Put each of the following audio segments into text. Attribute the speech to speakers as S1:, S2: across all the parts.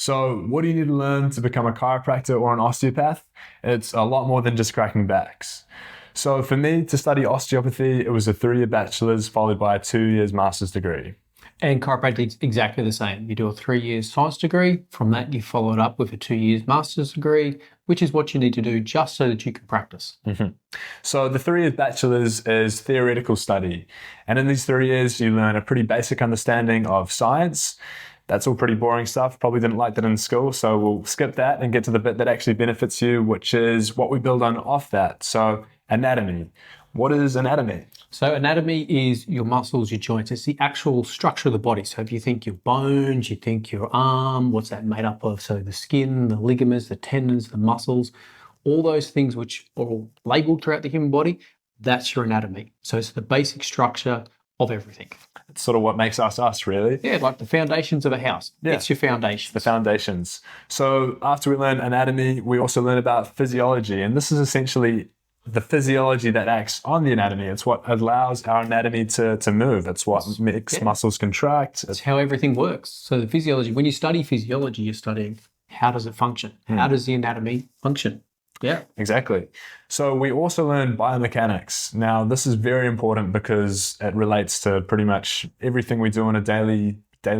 S1: So what do you need to learn to become a chiropractor or an osteopath? It's a lot more than just cracking backs. So for me, to study osteopathy, it was a 3-year bachelor's followed by a 2-year master's degree.
S2: And chiropractic is exactly the same. You do a 3-year science degree. From that, you follow it up with a 2-year master's degree, which is what you need to do just so that you can practice.
S1: So the 3-year bachelor's is theoretical study. And in these 3 years, you learn a pretty basic understanding of science. That's all pretty boring stuff. Probably didn't like that in school, so we'll skip that and get to the bit that actually benefits you, which is what we build on off that. So anatomy. What is anatomy?
S2: So anatomy is your muscles, your joints. It's the actual structure of the body. So if you think your bones, you think your arm, what's that made up of? So the skin, the ligaments, the tendons, the muscles, all those things which are all labeled throughout the human body, that's your anatomy. So it's the basic structure of everything.
S1: It's sort of what makes us us, really.
S2: Yeah, like the foundations of a house. Yeah. It's your foundations.
S1: The foundations. So after we learn anatomy, we also learn about physiology. And this is essentially the physiology that acts on the anatomy. It's what allows our anatomy to move. It's what makes muscles contract.
S2: It's how everything works. So the physiology, when you study physiology, you're studying how does it function? How does the anatomy function? Yeah.
S1: Exactly. So we also learn biomechanics. Now, this is very important because it relates to pretty much everything we do on a daily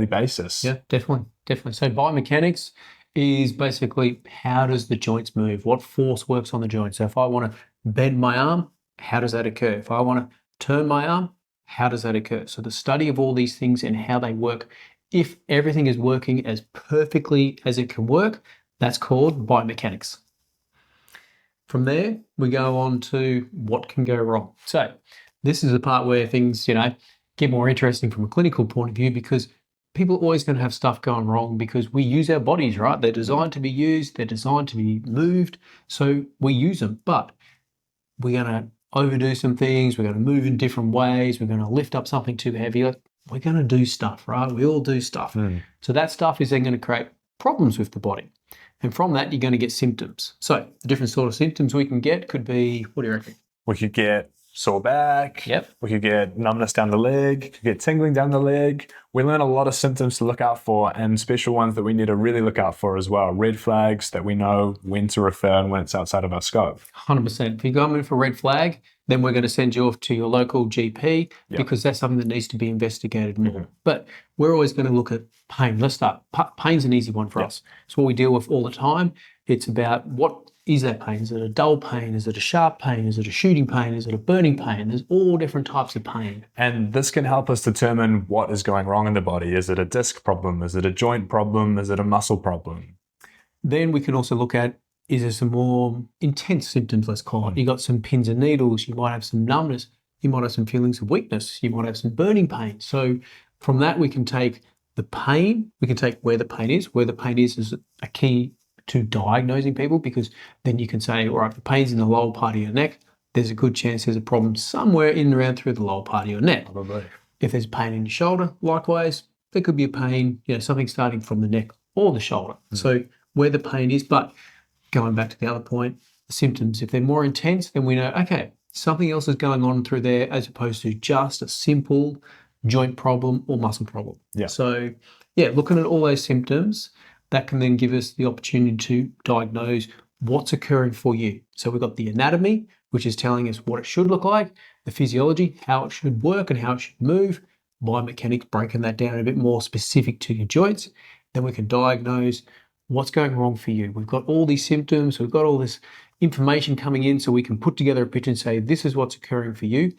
S1: basis.
S2: Yeah, definitely. So biomechanics is basically how does the joints move? What force works on the joint? So if I want to bend my arm, how does that occur? If I want to turn my arm, how does that occur? So the study of all these things and how they work, if everything is working as perfectly as it can work, that's called biomechanics. From there, we go on to what can go wrong. So this is the part where things, get more interesting from a clinical point of view, because people are always going to have stuff going wrong because we use our bodies, right? They're designed to be used. They're designed to be moved. So we use them, but we're going to overdo some things. We're going to move in different ways. We're going to lift up something too heavy. We're going to do stuff, right? We all do stuff. So that stuff is then going to create problems with the body. And from that, you're going to get symptoms. So the different sort of symptoms we can get could be, what do you reckon?
S1: We could get sore back.
S2: Yep.
S1: We could get numbness down the leg. Could get tingling down the leg. We learn a lot of symptoms to look out for and special ones that we need to really look out for as well. Red flags that we know when to refer and when it's outside of our scope.
S2: 100%. If you're going in for a red flag, then we're going to send you off to your local GP because that's something that needs to be investigated more. But we're always going to look at pain. Let's start. Pain's an easy one for us. It's what we deal with all the time. It's about what is that pain? Is it a dull pain? Is it a sharp pain? Is it a shooting pain? Is it a burning pain? There's all different types of pain.
S1: And this can help us determine what is going wrong in the body. Is it a disc problem? Is it a joint problem? Is it a muscle problem?
S2: Then we can also look at, is there some more intense symptoms, let's call it. You got some pins and needles. You might have some numbness. You might have some feelings of weakness. You might have some burning pain. So from that, we can take the pain. We can take where the pain is. Where the pain is a key to diagnosing people, because then you can say, all right, if the pain's in the lower part of your neck, there's a good chance there's a problem somewhere in and around through the lower part of your neck.
S1: Probably.
S2: If there's pain in your shoulder, likewise, there could be a pain, something starting from the neck or the shoulder. So where the pain is, but going back to the other point, the symptoms, if they're more intense, then we know, okay, something else is going on through there as opposed to just a simple joint problem or muscle problem.
S1: Yeah.
S2: So looking at all those symptoms, that can then give us the opportunity to diagnose what's occurring for you. So we've got the anatomy, which is telling us what it should look like, the physiology, how it should work and how it should move, biomechanics, breaking that down a bit more specific to your joints. Then we can diagnose what's going wrong for you. We've got all these symptoms, we've got all this information coming in, so we can put together a picture and say, this is what's occurring for you.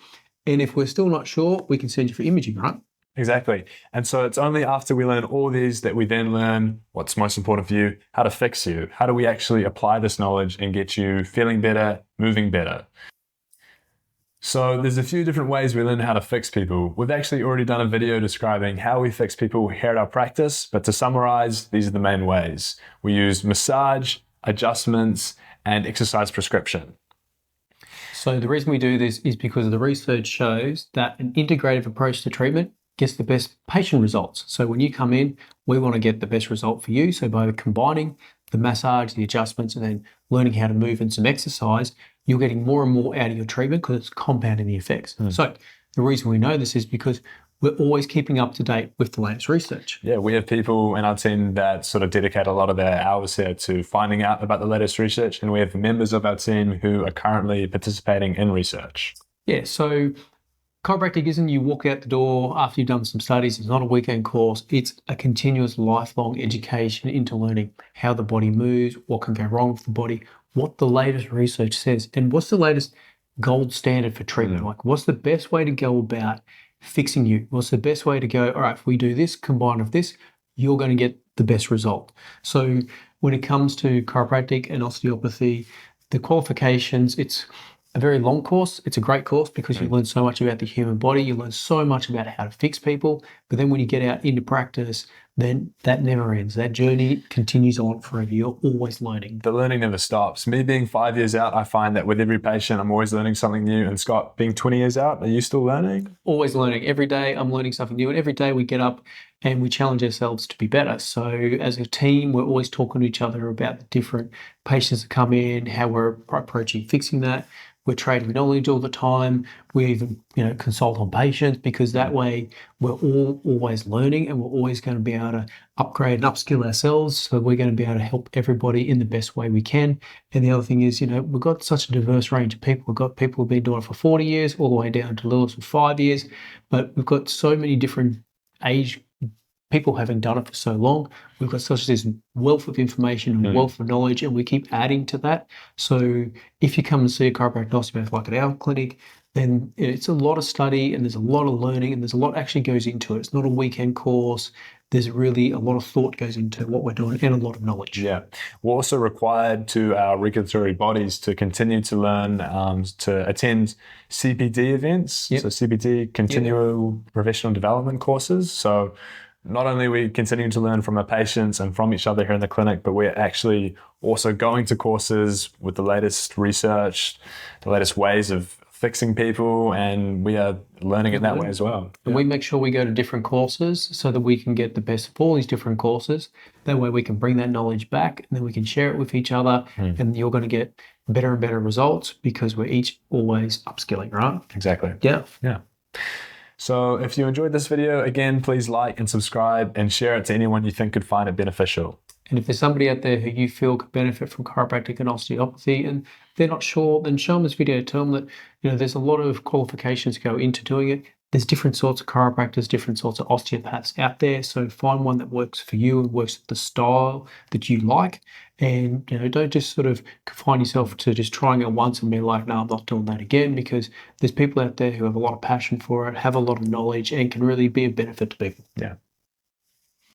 S2: And if we're still not sure, we can send you for imaging, right?
S1: Exactly. And so it's only after we learn all these that we then learn what's most important for you, how to fix you. How do we actually apply this knowledge and get you feeling better, moving better? So there's a few different ways we learn how to fix people. We've actually already done a video describing how we fix people here at our practice, but to summarize, these are the main ways. We use massage, adjustments, and exercise prescription.
S2: So the reason we do this is because the research shows that an integrative approach to treatment gets the best patient results. So when you come in, we want to get the best result for you. So by combining the massage, the adjustments, and then learning how to move and some exercise, you're getting more and more out of your treatment because it's compounding the effects. So the reason we know this is because we're always keeping up to date with the latest research.
S1: Yeah, we have people in our team that sort of dedicate a lot of their hours here to finding out about the latest research, and we have members of our team who are currently participating in research.
S2: Yeah, so chiropractic isn't you walk out the door after you've done some studies. It's not a weekend course. It's a continuous lifelong education into learning how the body moves, what can go wrong with the body, what the latest research says, and what's the latest gold standard for treatment. Like, what's the best way to go about fixing you? What's the best way to go, all right, if we do this, combined with this, you're going to get the best result. So when it comes to chiropractic and osteopathy, the qualifications, it's a very long course. It's a great course because you learn so much about the human body. You learn so much about how to fix people. But then when you get out into practice, then that never ends. That journey continues on forever. You're always learning.
S1: The learning never stops. Me being 5 years out, I find that with every patient, I'm always learning something new. And Scott, being 20 years out, are you still learning?
S2: Always learning. Every day I'm learning something new. And every day we get up and we challenge ourselves to be better. So as a team, we're always talking to each other about the different patients that come in, how we're approaching fixing that. We're trading knowledge all the time. We even, consult on patients because that way we're all always learning and we're always going to be able to upgrade and upskill ourselves. So we're going to be able to help everybody in the best way we can. And the other thing is, we've got such a diverse range of people. We've got people who've been doing it for 40 years all the way down to Lewis for 5 years. But we've got so many different age people having done it for so long. We've got such this wealth of information and wealth of knowledge, and we keep adding to that. So if you come and see a chiropractic osteopath like at our clinic, then it's a lot of study and there's a lot of learning and there's a lot actually goes into it. It's not a weekend course. There's really a lot of thought goes into what we're doing and a lot of knowledge.
S1: Yeah. We're also required to our regulatory bodies to continue to learn, to attend CPD events.
S2: Yep.
S1: So CPD, continual professional development courses. So not only are we continuing to learn from our patients and from each other here in the clinic, but we're actually also going to courses with the latest research, the latest ways of fixing people, and we are learning it that way as well.
S2: And we make sure we go to different courses so that we can get the best of all these different courses. That way we can bring that knowledge back and then we can share it with each other and you're going to get better and better results because we're each always upskilling, right?
S1: Exactly.
S2: Yeah.
S1: Yeah. So if you enjoyed this video, again, please like and subscribe and share it to anyone you think could find it beneficial.
S2: And if there's somebody out there who you feel could benefit from chiropractic and osteopathy and they're not sure, then show them this video. Tell them that, there's a lot of qualifications go into doing it. There's different sorts of chiropractors, different sorts of osteopaths out there. So find one that works for you and works with the style that you like. And, don't just sort of confine yourself to just trying it once and be like, no, I'm not doing that again, because there's people out there who have a lot of passion for it, have a lot of knowledge and can really be a benefit to people.
S1: Yeah.